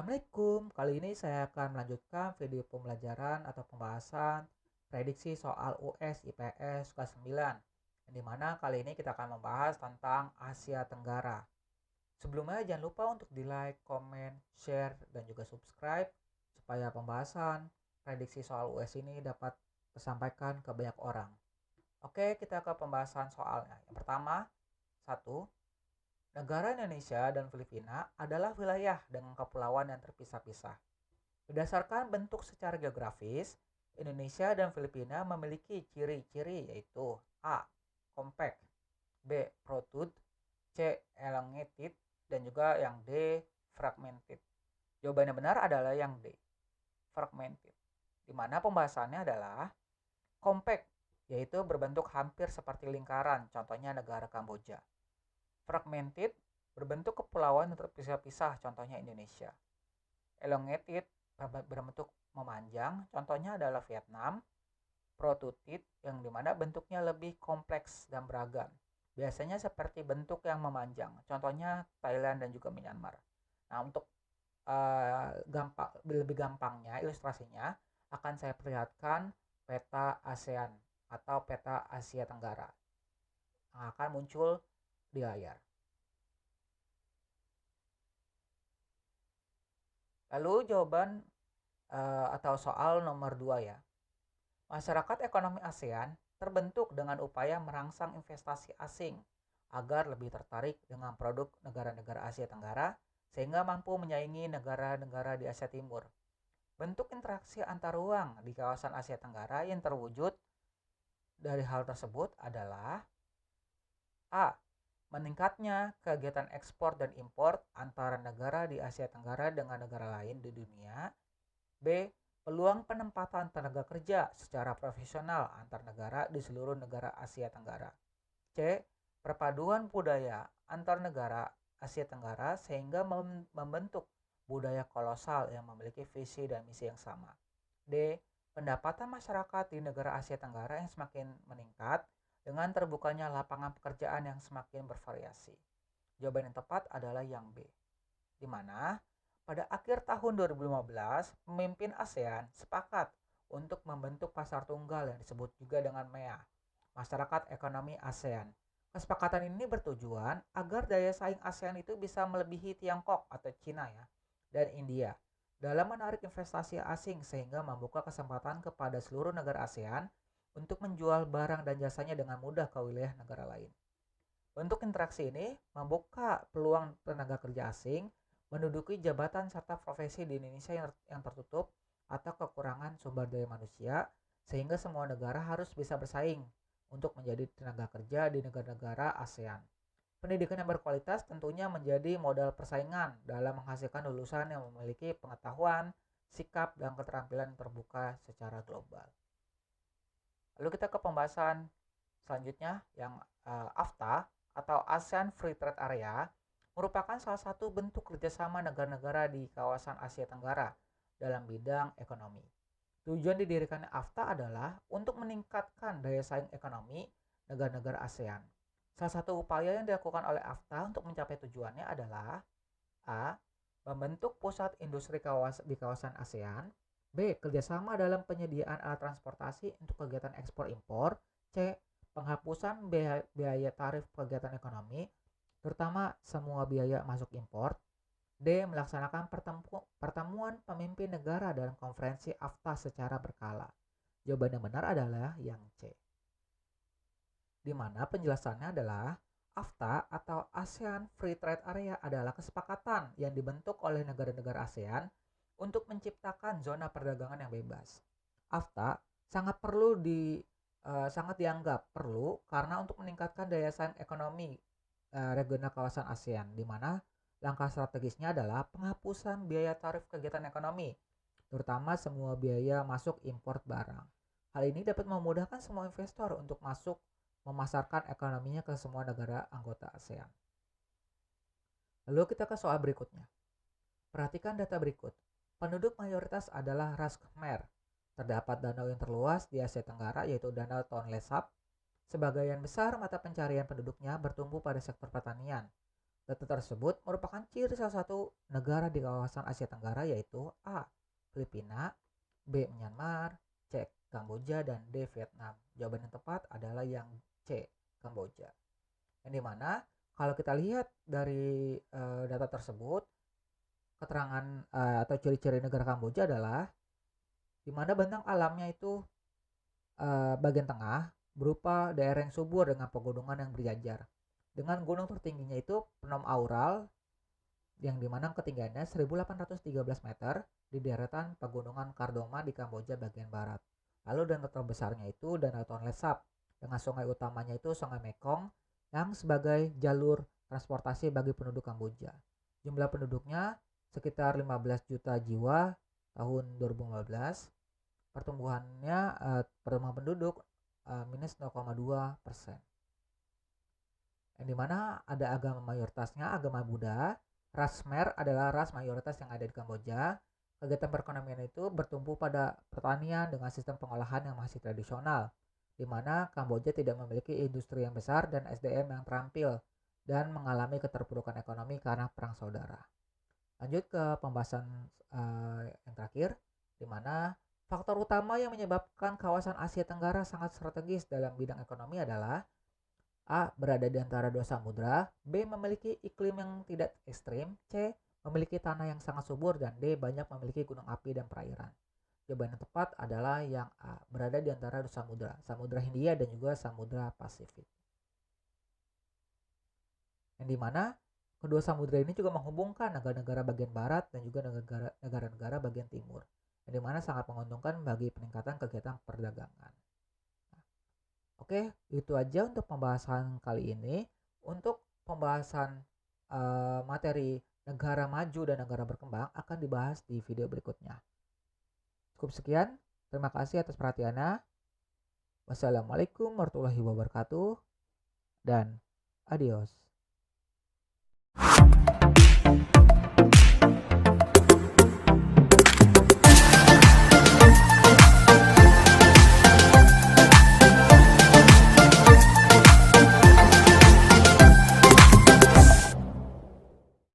Assalamualaikum, kali ini saya akan melanjutkan video pembelajaran atau pembahasan prediksi soal US IPS kelas 9, di mana kali ini kita akan membahas tentang Asia Tenggara. Sebelumnya jangan lupa untuk di like, comment, share, dan juga subscribe supaya pembahasan prediksi soal US ini dapat tersampaikan ke banyak orang. Oke, kita ke pembahasan soalnya. Yang pertama, satu, negara Indonesia dan Filipina adalah wilayah dengan kepulauan yang terpisah-pisah. Berdasarkan bentuk secara geografis, Indonesia dan Filipina memiliki ciri-ciri yaitu A. Compact, B. Protrude, C. Elongated, dan juga yang D. Fragmented. Jawaban yang benar adalah yang D. Fragmented. Di mana pembahasannya adalah compact, yaitu berbentuk hampir seperti lingkaran, contohnya negara Kamboja. Fragmented berbentuk kepulauan yang terpisah-pisah, contohnya Indonesia. Elongated berbentuk memanjang, contohnya adalah Vietnam. Protrude yang dimana bentuknya lebih kompleks dan beragam, biasanya seperti bentuk yang memanjang, contohnya Thailand dan juga Myanmar. Nah, untuk lebih gampangnya ilustrasinya akan saya perlihatkan peta ASEAN atau peta Asia Tenggara yang akan muncul di layar. Lalu jawaban atau soal nomor 2 ya. Masyarakat ekonomi ASEAN terbentuk dengan upaya merangsang investasi asing agar lebih tertarik dengan produk negara-negara Asia Tenggara sehingga mampu menyaingi negara-negara di Asia Timur. Bentuk interaksi antar ruang di kawasan Asia Tenggara yang terwujud dari hal tersebut adalah A. Meningkatnya kegiatan ekspor dan impor antara negara di Asia Tenggara dengan negara lain di dunia. B. Peluang penempatan tenaga kerja secara profesional antar negara di seluruh negara Asia Tenggara. C. Perpaduan budaya antar negara Asia Tenggara sehingga membentuk budaya kolosal yang memiliki visi dan misi yang sama. D. Pendapatan masyarakat di negara Asia Tenggara yang semakin meningkat dengan terbukanya lapangan pekerjaan yang semakin bervariasi. Jawaban yang tepat adalah yang B, di mana pada akhir tahun 2015, pemimpin ASEAN sepakat untuk membentuk pasar tunggal yang disebut juga dengan MEA, Masyarakat Ekonomi ASEAN. Kesepakatan ini bertujuan agar daya saing ASEAN itu bisa melebihi Tiongkok atau Cina ya, dan India dalam menarik investasi asing sehingga membuka kesempatan kepada seluruh negara ASEAN untuk menjual barang dan jasanya dengan mudah ke wilayah negara lain. Bentuk interaksi ini membuka peluang tenaga kerja asing menduduki jabatan serta profesi di Indonesia yang tertutup atau kekurangan sumber daya manusia, sehingga semua negara harus bisa bersaing untuk menjadi tenaga kerja di negara-negara ASEAN. Pendidikan yang berkualitas tentunya menjadi modal persaingan dalam menghasilkan lulusan yang memiliki pengetahuan, sikap, dan keterampilan terbuka secara global. Lalu kita ke pembahasan selanjutnya yang AFTA atau ASEAN Free Trade Area merupakan salah satu bentuk kerjasama negara-negara di kawasan Asia Tenggara dalam bidang ekonomi. Tujuan didirikannya AFTA adalah untuk meningkatkan daya saing ekonomi negara-negara ASEAN. Salah satu upaya yang dilakukan oleh AFTA untuk mencapai tujuannya adalah A. Membentuk pusat industri di kawasan ASEAN. B. Kerjasama dalam penyediaan alat transportasi untuk kegiatan ekspor-impor. C. Penghapusan biaya tarif kegiatan ekonomi, terutama semua biaya masuk impor. D. Melaksanakan pertemuan pemimpin negara dalam konferensi AFTA secara berkala. Jawaban yang benar adalah yang C, di mana penjelasannya adalah AFTA atau ASEAN Free Trade Area adalah kesepakatan yang dibentuk oleh negara-negara ASEAN untuk menciptakan zona perdagangan yang bebas. AFTA sangat dianggap perlu karena untuk meningkatkan daya saing ekonomi regional kawasan ASEAN, di mana langkah strategisnya adalah penghapusan biaya tarif kegiatan ekonomi, terutama semua biaya masuk impor barang. Hal ini dapat memudahkan semua investor untuk masuk memasarkan ekonominya ke semua negara anggota ASEAN. Lalu kita ke soal berikutnya. Perhatikan data berikut. Penduduk mayoritas adalah ras Khmer. Terdapat danau yang terluas di Asia Tenggara yaitu Danau Tonle Sap. Sebagian besar mata pencarian penduduknya bertumbuh pada sektor pertanian. Data tersebut merupakan ciri salah satu negara di kawasan Asia Tenggara yaitu A. Filipina, B. Myanmar, C. Kamboja, dan D. Vietnam. Jawaban yang tepat adalah yang C. Kamboja. Yang dimana kalau kita lihat dari data tersebut, keterangan atau ciri-ciri negara Kamboja adalah di mana bentang alamnya itu bagian tengah berupa daerah yang subur dengan pegunungan yang berjajar. Dengan gunung tertingginya itu Phnom Aural yang dimana ketinggiannya 1813 meter di deretan pegunungan Kardoma di Kamboja bagian barat. Lalu danau terbesarnya itu Danau Tonle Sap dengan sungai utamanya itu Sungai Mekong yang sebagai jalur transportasi bagi penduduk Kamboja. Jumlah penduduknya sekitar 15 juta jiwa tahun 2015. Pertumbuhan penduduk minus 0,2%. Yang dimana ada agama mayoritasnya agama Buddha. Ras Khmer adalah ras mayoritas yang ada di Kamboja. Kegiatan perekonomian itu bertumpu pada pertanian dengan sistem pengolahan yang masih tradisional, di mana Kamboja tidak memiliki industri yang besar dan SDM yang terampil dan mengalami keterpurukan ekonomi karena perang saudara. Lanjut ke pembahasan yang terakhir, di mana faktor utama yang menyebabkan kawasan Asia Tenggara sangat strategis dalam bidang ekonomi adalah A. Berada di antara dua samudra, B. Memiliki iklim yang tidak ekstrim, C. Memiliki tanah yang sangat subur, dan D. Banyak memiliki gunung api dan perairan. Jawaban yang tepat adalah yang A. Berada di antara dua samudra, Samudra Hindia dan juga Samudra Pasifik. Yang dimana kedua samudra ini juga menghubungkan negara-negara bagian barat dan juga negara-negara bagian timur, yang dimana sangat menguntungkan bagi peningkatan kegiatan perdagangan. Oke, itu aja untuk pembahasan kali ini. Untuk pembahasan materi negara maju dan negara berkembang akan dibahas di video berikutnya. Cukup sekian, terima kasih atas perhatiannya. Wassalamualaikum warahmatullahi wabarakatuh, dan adios.